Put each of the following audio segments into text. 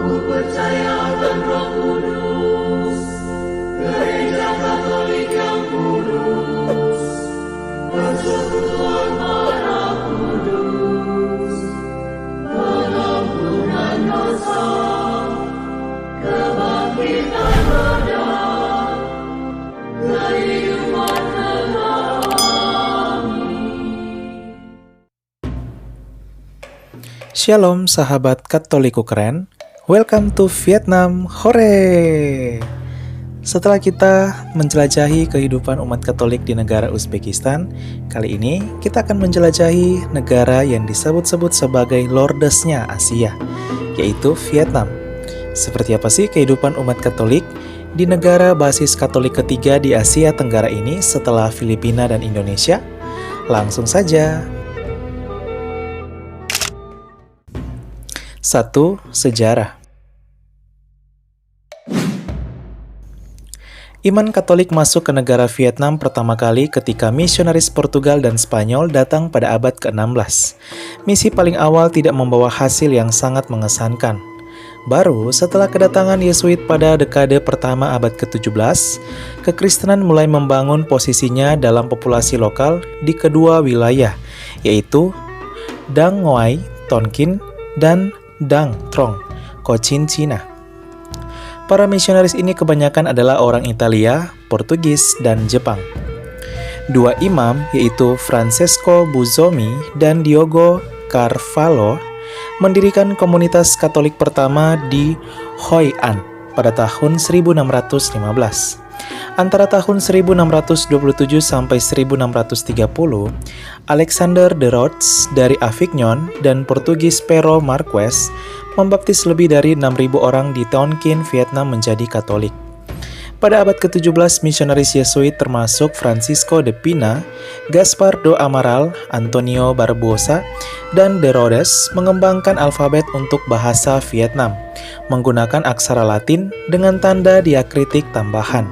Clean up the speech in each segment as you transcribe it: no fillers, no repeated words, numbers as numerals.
Aku percaya dan Roh Kudus, Gereja Katolik yang kudus, persekutuan darah kudus, pengampunan dosa, kebangkitan badan, kehidupan kekal. Shalom sahabat Katoliku keren, welcome to Vietnam, hore! Setelah kita menjelajahi kehidupan umat Katolik di negara Uzbekistan, kali ini kita akan menjelajahi negara yang disebut-sebut sebagai Lordesnya Asia, yaitu Vietnam. Seperti apa sih kehidupan umat Katolik di negara basis Katolik ketiga di Asia Tenggara ini setelah Filipina dan Indonesia? Langsung saja. 1. Sejarah. Iman Katolik masuk ke negara Vietnam pertama kali ketika misionaris Portugal dan Spanyol datang pada abad ke-16. Misi paling awal tidak membawa hasil yang sangat mengesankan. Baru setelah kedatangan Yesuit pada dekade pertama abad ke-17, kekristenan mulai membangun posisinya dalam populasi lokal di kedua wilayah, yaitu Dang Ngoai, Tonkin, dan Dang Trong, Cochin, Cina. Para misionaris ini kebanyakan adalah orang Italia, Portugis, dan Jepang. Dua imam, yaitu Francesco Buzomi dan Diogo Carvalho, mendirikan komunitas Katolik pertama di Hoi An pada tahun 1615. Antara tahun 1627 sampai 1630, Alexander de Rhodes dari Avignon dan Portugis Pero Marques membaptis lebih dari 6.000 orang di Tonkin, Vietnam menjadi Katolik. Pada abad ke-17, misionaris Yesuit termasuk Francisco de Pina, Gaspar do Amaral, Antonio Barbosa, dan de Rhodes mengembangkan alfabet untuk bahasa Vietnam, menggunakan aksara Latin dengan tanda diakritik tambahan.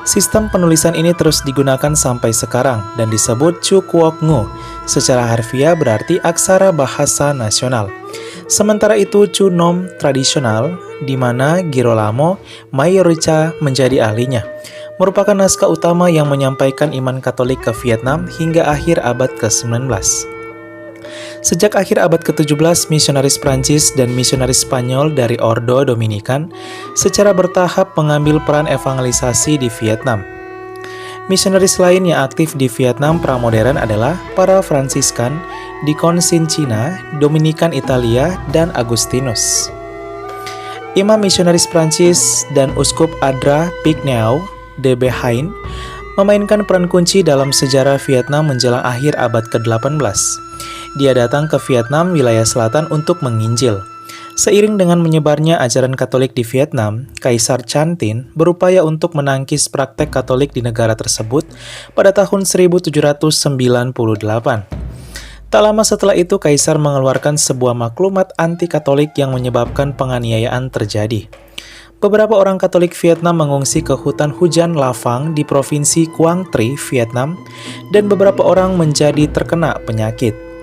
Sistem penulisan ini terus digunakan sampai sekarang dan disebut Chu Quoc Ngu. Secara harfiah berarti aksara bahasa nasional. Sementara itu Chu Nom tradisional, di mana Girolamo Maiorica menjadi ahlinya, merupakan naskah utama yang menyampaikan iman Katolik ke Vietnam hingga akhir abad ke-19. Sejak akhir abad ke-17, misionaris Prancis dan misionaris Spanyol dari Ordo Dominikan secara bertahap mengambil peran evangelisasi di Vietnam. Misionaris lain yang aktif di Vietnam pramodern adalah para Fransiskan, Dikonsin Cina, Dominikan Italia, dan Agustinus. Imam misionaris Prancis dan Uskup Adra Pigneau de Behain memainkan peran kunci dalam sejarah Vietnam menjelang akhir abad ke-18. Dia datang ke Vietnam wilayah selatan untuk menginjil. Seiring dengan menyebarnya ajaran Katolik di Vietnam, Kaisar Chan Tin berupaya untuk menangkis praktek Katolik di negara tersebut pada tahun 1798. Tak lama setelah itu, Kaisar mengeluarkan sebuah maklumat anti-Katolik yang menyebabkan penganiayaan terjadi. Beberapa orang Katolik Vietnam mengungsi ke hutan hujan Lavang di Provinsi Quang Tri, Vietnam, dan beberapa orang menjadi terkena penyakit.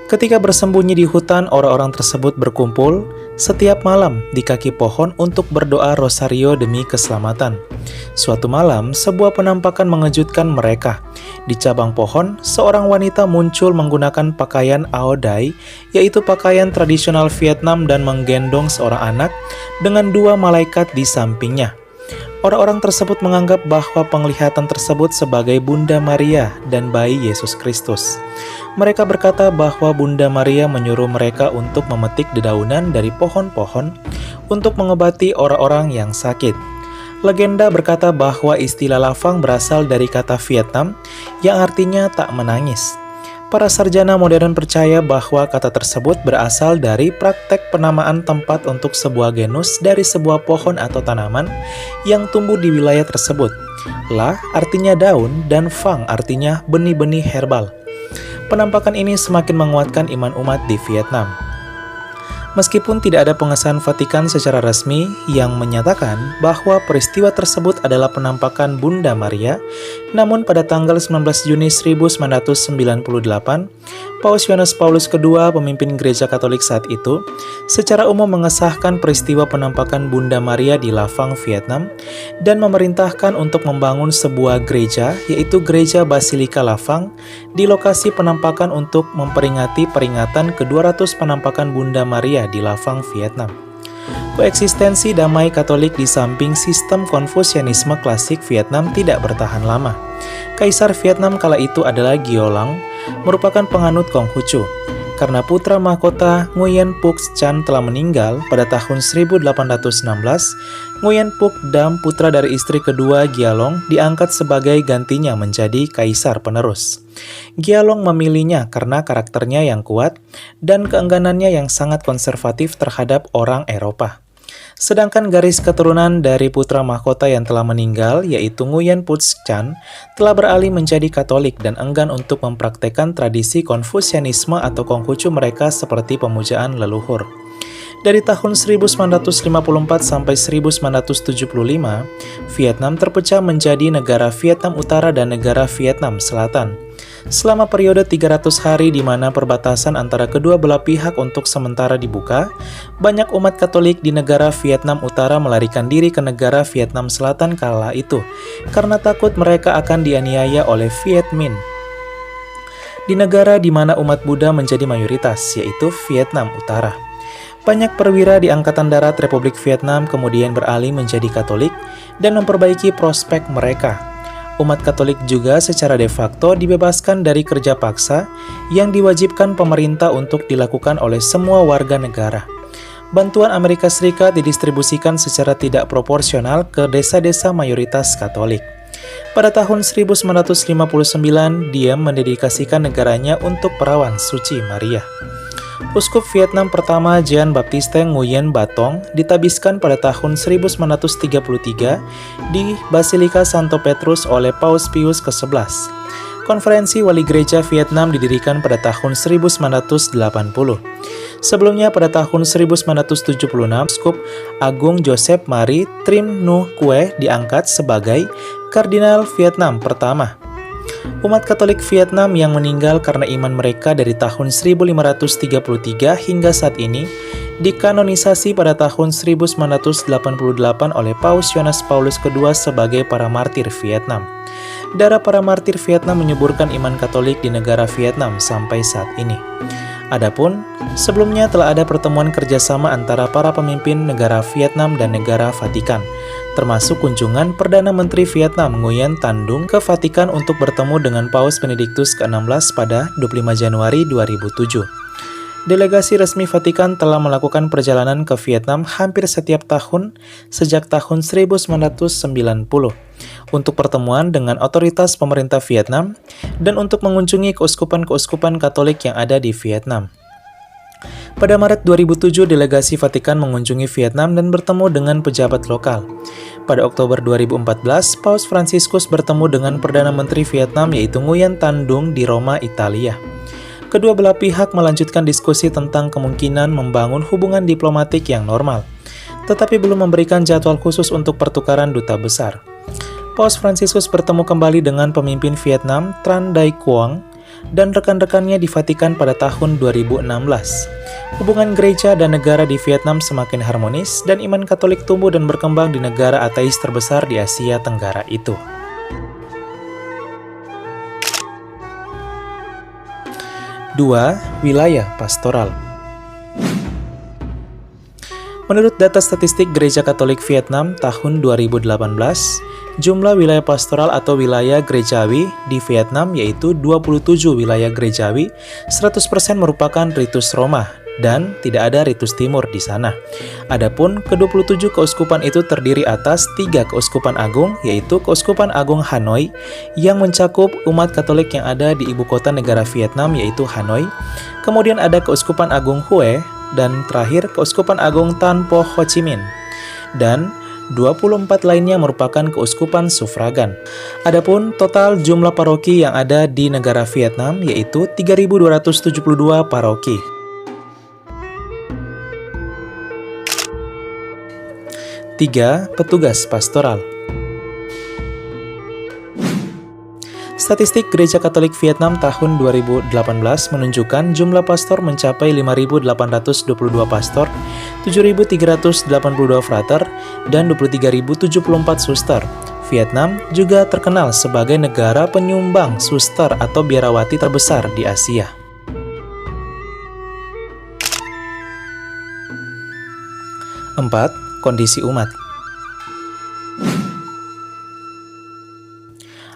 Ketika bersembunyi di hutan, orang-orang tersebut berkumpul setiap malam di kaki pohon untuk berdoa rosario demi keselamatan. Suatu malam, sebuah penampakan mengejutkan mereka. Di cabang pohon, seorang wanita muncul menggunakan pakaian Ao Dai, yaitu pakaian tradisional Vietnam, dan menggendong seorang anak dengan dua malaikat di sampingnya. Orang-orang tersebut menganggap bahwa penglihatan tersebut sebagai Bunda Maria dan bayi Yesus Kristus. Mereka berkata bahwa Bunda Maria menyuruh mereka untuk memetik dedaunan dari pohon-pohon untuk mengobati orang-orang yang sakit. Legenda berkata bahwa istilah lavang berasal dari kata Vietnam yang artinya tak menangis. Para sarjana modern percaya bahwa kata tersebut berasal dari praktek penamaan tempat untuk sebuah genus dari sebuah pohon atau tanaman yang tumbuh di wilayah tersebut. La artinya daun dan fang artinya benih-benih herbal. Penampakan ini semakin menguatkan iman umat di Vietnam. Meskipun tidak ada pengesahan Vatikan secara resmi yang menyatakan bahwa peristiwa tersebut adalah penampakan Bunda Maria, namun pada tanggal 19 Juni 1998, Paus Yohanes Paulus II, pemimpin gereja Katolik saat itu, secara umum mengesahkan peristiwa penampakan Bunda Maria di Lavang, Vietnam, dan memerintahkan untuk membangun sebuah gereja, yaitu Gereja Basilika Lavang, di lokasi penampakan untuk memperingati peringatan ke-200 penampakan Bunda Maria di Lavang, Vietnam. Koeksistensi damai Katolik di samping sistem Konfusianisme klasik Vietnam tidak bertahan lama. Kaisar Vietnam kala itu adalah Giolang, merupakan penganut Konghucu. Karena putra mahkota Nguyen Phuc Chan telah meninggal pada tahun 1816, Nguyen Phuc Dam, putra dari istri kedua Gialong, diangkat sebagai gantinya menjadi kaisar penerus. Gialong memilihnya karena karakternya yang kuat dan keengganannya yang sangat konservatif terhadap orang Eropa. Sedangkan garis keturunan dari putra mahkota yang telah meninggal, yaitu Nguyen Phuc Chan, telah beralih menjadi Katolik dan enggan untuk mempraktekkan tradisi Konfusianisme atau Konghucu mereka seperti pemujaan leluhur. Dari tahun 1954 sampai 1975, Vietnam terpecah menjadi negara Vietnam Utara dan negara Vietnam Selatan. Selama periode 300 hari di mana perbatasan antara kedua belah pihak untuk sementara dibuka, banyak umat Katolik di negara Vietnam Utara melarikan diri ke negara Vietnam Selatan kala itu, karena takut mereka akan dianiaya oleh Viet Minh. Di negara di mana umat Buddha menjadi mayoritas, yaitu Vietnam Utara. Banyak perwira di Angkatan Darat Republik Vietnam kemudian beralih menjadi Katolik dan memperbaiki prospek mereka. Umat Katolik juga secara de facto dibebaskan dari kerja paksa yang diwajibkan pemerintah untuk dilakukan oleh semua warga negara. Bantuan Amerika Serikat didistribusikan secara tidak proporsional ke desa-desa mayoritas Katolik. Pada tahun 1959, dia mendedikasikan negaranya untuk perawan suci Maria. Uskup Vietnam pertama Jean Baptiste Nguyen Batong ditabiskan pada tahun 1933 di Basilika Santo Petrus oleh Paus Pius ke-11. Konferensi Wali Gereja Vietnam didirikan pada tahun 1980. Sebelumnya pada tahun 1976, Uskup Agung Joseph Marie Trim Nuc Quế diangkat sebagai Kardinal Vietnam pertama. Umat Katolik Vietnam yang meninggal karena iman mereka dari tahun 1533 hingga saat ini dikanonisasi pada tahun 1988 oleh Paus Yohanes Paulus II sebagai para martir Vietnam. Darah para martir Vietnam menyuburkan iman Katolik di negara Vietnam sampai saat ini. Adapun, sebelumnya telah ada pertemuan kerjasama antara para pemimpin negara Vietnam dan negara Vatikan, termasuk kunjungan Perdana Menteri Vietnam Nguyen Tan Dung ke Vatikan untuk bertemu dengan Paus Benediktus ke-16 pada 25 Januari 2007. Delegasi resmi Vatikan telah melakukan perjalanan ke Vietnam hampir setiap tahun sejak tahun 1990 untuk pertemuan dengan otoritas pemerintah Vietnam dan untuk mengunjungi keuskupan-keuskupan Katolik yang ada di Vietnam. Pada Maret 2007, delegasi Vatikan mengunjungi Vietnam dan bertemu dengan pejabat lokal. Pada Oktober 2014, Paus Fransiskus bertemu dengan Perdana Menteri Vietnam yaitu Nguyen Tan Dung di Roma, Italia. Kedua belah pihak melanjutkan diskusi tentang kemungkinan membangun hubungan diplomatik yang normal, tetapi belum memberikan jadwal khusus untuk pertukaran duta besar. Paus Fransiskus bertemu kembali dengan pemimpin Vietnam Tran Dai Quang dan rekan-rekannya di Vatikan pada tahun 2016. Hubungan gereja dan negara di Vietnam semakin harmonis dan iman Katolik tumbuh dan berkembang di negara ateis terbesar di Asia Tenggara itu. 2. Wilayah pastoral. Menurut data statistik Gereja Katolik Vietnam tahun 2018, jumlah wilayah pastoral atau wilayah gerejawi di Vietnam yaitu 27 wilayah gerejawi, 100% merupakan ritus Roma dan tidak ada ritus Timur di sana. Adapun ke-27 keuskupan itu terdiri atas 3 keuskupan agung, yaitu Keuskupan Agung Hanoi yang mencakup umat Katolik yang ada di ibu kota negara Vietnam yaitu Hanoi. Kemudian ada Keuskupan Agung Hue dan terakhir Keuskupan Agung Tan Po Ho Chi Minh. Dan 24 lainnya merupakan keuskupan sufragan. Adapun total jumlah paroki yang ada di negara Vietnam yaitu 3.272 paroki. 3. Petugas pastoral. Statistik Gereja Katolik Vietnam tahun 2018 menunjukkan jumlah pastor mencapai 5.822 pastor, 7.382 frater, dan 23.074 suster. Vietnam juga terkenal sebagai negara penyumbang suster atau biarawati terbesar di Asia. Empat, kondisi umat.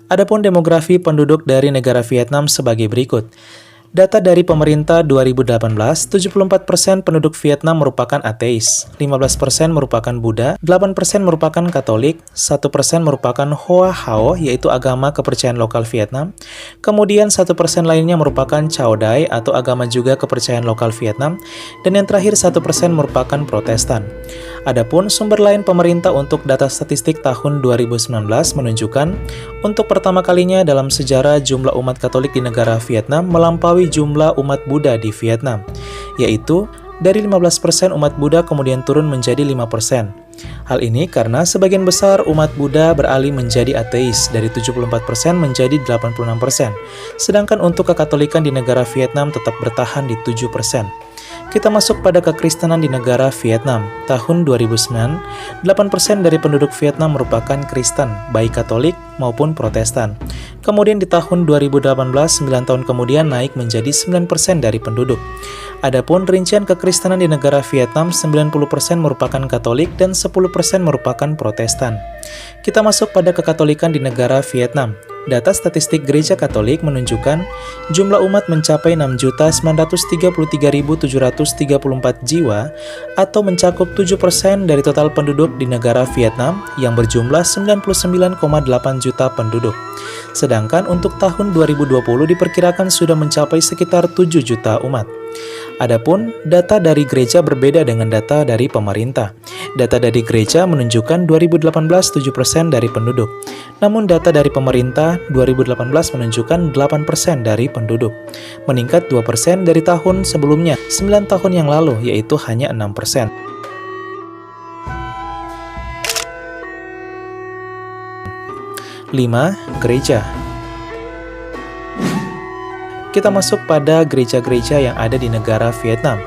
Adapun demografi penduduk dari negara Vietnam sebagai berikut. Data dari pemerintah 2018, 74% penduduk Vietnam merupakan ateis, 15% merupakan Buddha, 8% merupakan Katolik, 1% merupakan Hoa Hao, yaitu agama kepercayaan lokal Vietnam, kemudian 1% lainnya merupakan Chao Dai atau agama juga kepercayaan lokal Vietnam, dan yang terakhir 1% merupakan Protestan. Adapun sumber lain pemerintah untuk data statistik tahun 2019 menunjukkan untuk pertama kalinya dalam sejarah jumlah umat Katolik di negara Vietnam melampaui jumlah umat Buddha di Vietnam, yaitu dari 15% umat Buddha kemudian turun menjadi 5%. Hal ini karena sebagian besar umat Buddha beralih menjadi ateis dari 74% menjadi 86%, sedangkan untuk kekatolikan di negara Vietnam tetap bertahan di 7%. Kita masuk pada kekristenan di negara Vietnam. Tahun 2009, 8% dari penduduk Vietnam merupakan Kristen, baik Katolik maupun Protestan. Kemudian di tahun 2018, 9 tahun kemudian naik menjadi 9% dari penduduk. Adapun rincian kekristenan di negara Vietnam, 90% merupakan Katolik dan 10% merupakan Protestan. Kita masuk pada kekatolikan di negara Vietnam. Data statistik Gereja Katolik menunjukkan jumlah umat mencapai 6.933.734 jiwa atau mencakup 7% dari total penduduk di negara Vietnam yang berjumlah 99,8 juta penduduk. Sedangkan untuk tahun 2020 diperkirakan sudah mencapai sekitar 7 juta umat. Adapun data dari gereja berbeda dengan data dari pemerintah. Data dari gereja menunjukkan 2018 7% dari penduduk. Namun data dari pemerintah 2018 menunjukkan 8% dari penduduk. Meningkat 2% dari tahun sebelumnya, 9 tahun yang lalu, yaitu hanya 6%. Lima, gereja. Kita masuk pada gereja-gereja yang ada di negara Vietnam.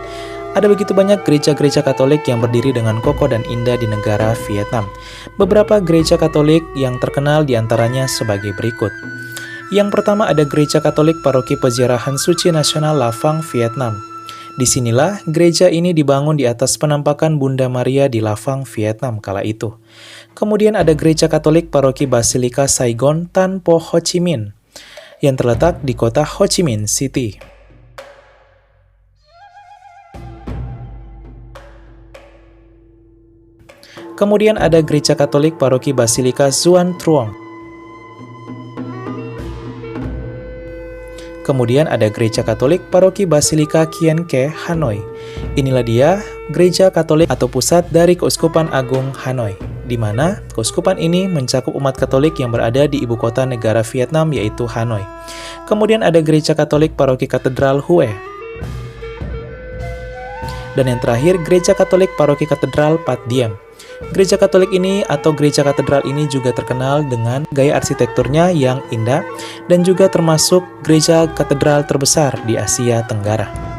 Ada begitu banyak gereja-gereja Katolik yang berdiri dengan kokoh dan indah di negara Vietnam. Beberapa gereja Katolik yang terkenal diantaranya sebagai berikut. Yang pertama ada Gereja Katolik Paroki Peziarahan Suci Nasional Lavang, Vietnam. Disinilah gereja ini dibangun di atas penampakan Bunda Maria di Lavang, Vietnam kala itu. Kemudian ada Gereja Katolik Paroki Basilika Saigon Tan Po Ho Chi Minh yang terletak di kota Ho Chi Minh City. Kemudian ada Gereja Katolik Paroki Basilika Xuan Truong. Kemudian ada Gereja Katolik Paroki Basilika Kien Ke, Hanoi. Inilah dia Gereja Katolik atau pusat dari Keuskupan Agung Hanoi, di mana keuskupan ini mencakup umat Katolik yang berada di ibu kota negara Vietnam yaitu Hanoi. Kemudian ada Gereja Katolik Paroki Katedral Hue. Dan yang terakhir Gereja Katolik Paroki Katedral Pat Diem. Gereja Katolik ini atau gereja katedral ini juga terkenal dengan gaya arsitekturnya yang indah dan juga termasuk gereja katedral terbesar di Asia Tenggara.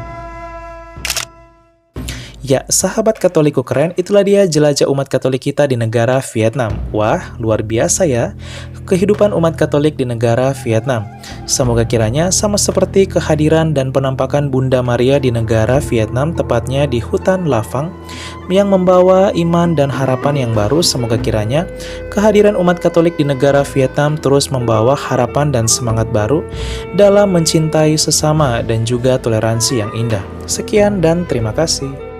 Ya, sahabat Katoliku keren, itulah dia jelajah umat Katolik kita di negara Vietnam. Wah, luar biasa ya kehidupan umat Katolik di negara Vietnam. Semoga kiranya sama seperti kehadiran dan penampakan Bunda Maria di negara Vietnam, tepatnya di hutan Lavang, yang membawa iman dan harapan yang baru. Semoga kiranya kehadiran umat Katolik di negara Vietnam terus membawa harapan dan semangat baru dalam mencintai sesama dan juga toleransi yang indah. Sekian dan terima kasih.